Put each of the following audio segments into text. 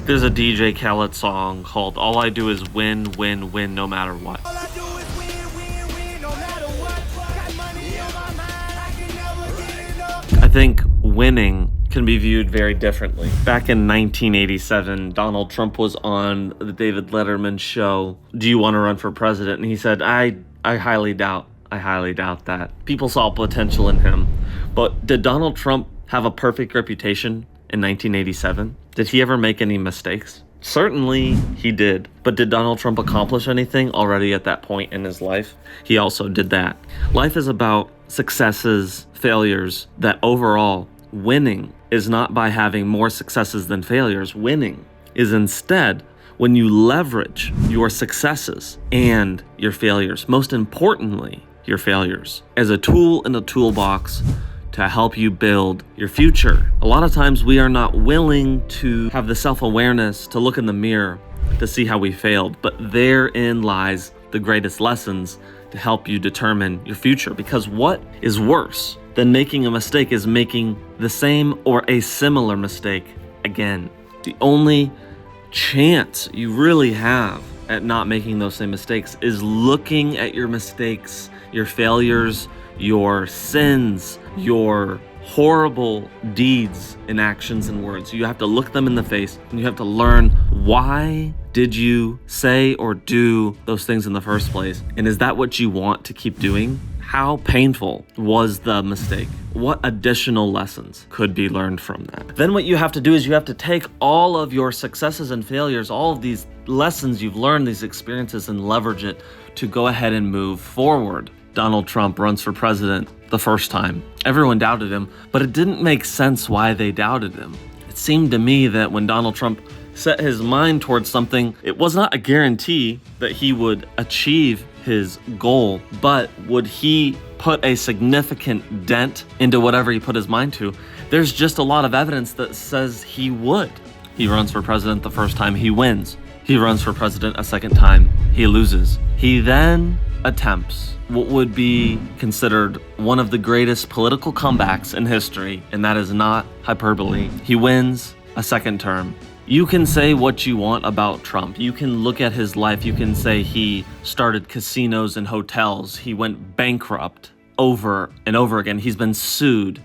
There's a DJ Khaled song called All I Do Is Win, Win, Win, No Matter What. All I do is win, win, win, no matter what. Got money on my mind, I can never get enough. I think winning can be viewed very differently. Back in 1987, Donald Trump was on the David Letterman show, Do You Want to Run for President? And he said, I highly doubt that. People saw potential in him. But did Donald Trump have a perfect reputation in 1987? Did he ever make any mistakes? Certainly he did. But did Donald Trump accomplish anything already at that point in his life? He also did that. Life is about successes, failures, that overall winning is not by having more successes than failures. Winning is instead when you leverage your successes and your failures, most importantly, your failures, as a tool in a toolbox to help you build your future. A lot of times we are not willing to have the self-awareness to look in the mirror to see how we failed, but therein lies the greatest lessons to help you determine your future. Because what is worse than making a mistake is making the same or a similar mistake again. The only chance you really have at not making those same mistakes is looking at your mistakes, your failures, your sins, your horrible deeds and actions and words. You have to look them in the face and you have to learn, why did you say or do those things in the first place? And is that what you want to keep doing? How painful was the mistake? What additional lessons could be learned from that? Then what you have to do is you have to take all of your successes and failures, all of these lessons you've learned, these experiences, and leverage it to go ahead and move forward. Donald Trump runs for president the first time. Everyone doubted him, but it didn't make sense why they doubted him. It seemed to me that when Donald Trump set his mind towards something, it was not a guarantee that he would achieve his goal, but would he put a significant dent into whatever he put his mind to? There's just a lot of evidence that says he would. He runs for president the first time, he wins. He runs for president a second time, he loses. He then attempts what would be considered one of the greatest political comebacks in history, and that is not hyperbole. He wins a second term. You can say what you want about Trump. You can look at his life. You can say he started casinos and hotels. He went bankrupt over and over again. He's been sued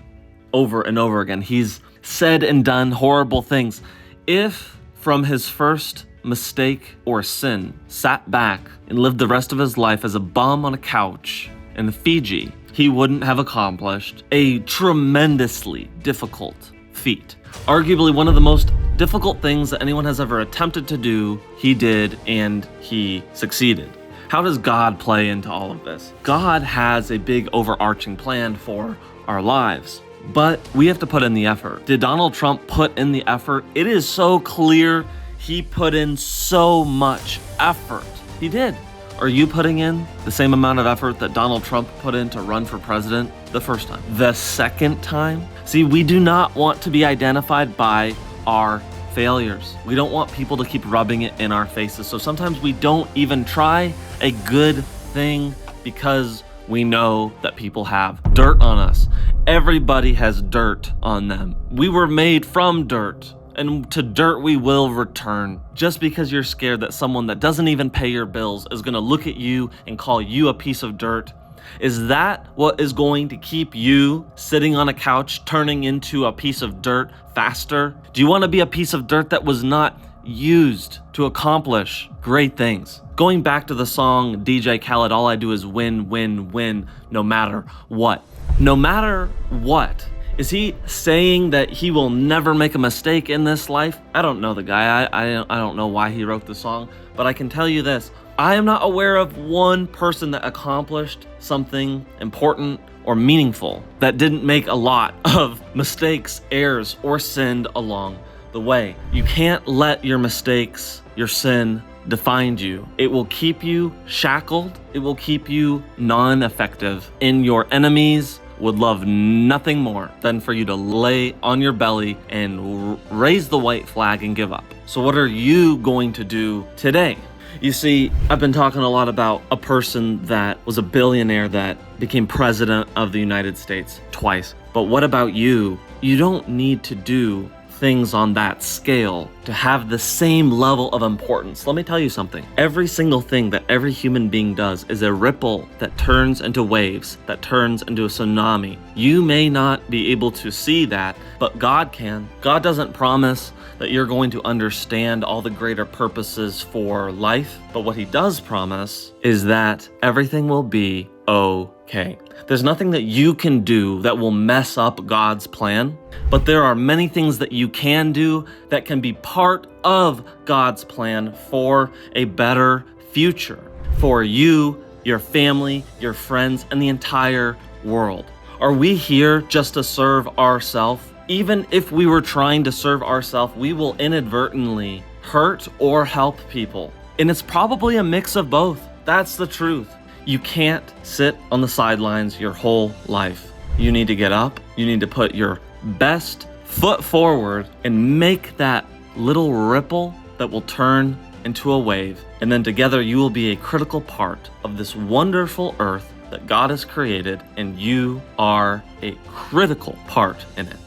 over and over again. He's said and done horrible things. If from his first mistake or sin sat back and lived the rest of his life as a bum on a couch in Fiji, he wouldn't have accomplished a tremendously difficult feat. Arguably one of the most difficult things that anyone has ever attempted to do, he did, and he succeeded. How does God play into all of this? God has a big overarching plan for our lives, but we have to put in the effort. Did Donald Trump put in the effort? It is so clear he put in so much effort. He did. Are you putting in the same amount of effort that Donald Trump put in to run for president the first time? The second time? See, we do not want to be identified by our failures. We don't want people to keep rubbing it in our faces. So sometimes we don't even try a good thing because we know that people have dirt on us. Everybody has dirt on them. We were made from dirt, and to dirt we will return. Just because you're scared that someone that doesn't even pay your bills is gonna look at you and call you a piece of dirt, is that what is going to keep you sitting on a couch turning into a piece of dirt faster? Do you want to be a piece of dirt that was not used to accomplish great things? Going back to the song DJ Khaled, All I Do Is Win, Win, Win, no matter what. No matter what. Is he saying that he will never make a mistake in this life? I don't know the guy. I don't know why he wrote the song, but I can tell you this. I am not aware of one person that accomplished something important or meaningful that didn't make a lot of mistakes, errors, or sinned along the way. You can't let your mistakes, your sin, define you. It will keep you shackled. It will keep you non-effective. And your enemies would love nothing more than for you to lay on your belly and raise the white flag and give up. So what are you going to do today? You see, I've been talking a lot about a person that was a billionaire that became president of the United States twice. But what about you? You don't need to do things on that scale to have the same level of importance. Let me tell you something. Every single thing that every human being does is a ripple that turns into waves, that turns into a tsunami. You may not be able to see that, but God can. God doesn't promise that you're going to understand all the greater purposes for life, but what he does promise is that everything will be okay. There's nothing that you can do that will mess up God's plan, but there are many things that you can do that can be part of God's plan for a better future for you, your family, your friends, and the entire world. Are we here just to serve ourselves? Even if we were trying to serve ourselves, we will inadvertently hurt or help people. And it's probably a mix of both. That's the truth. You can't sit on the sidelines your whole life. You need to get up. You need to put your best foot forward and make that little ripple that will turn into a wave. And then together you will be a critical part of this wonderful earth that God has created, and you are a critical part in it.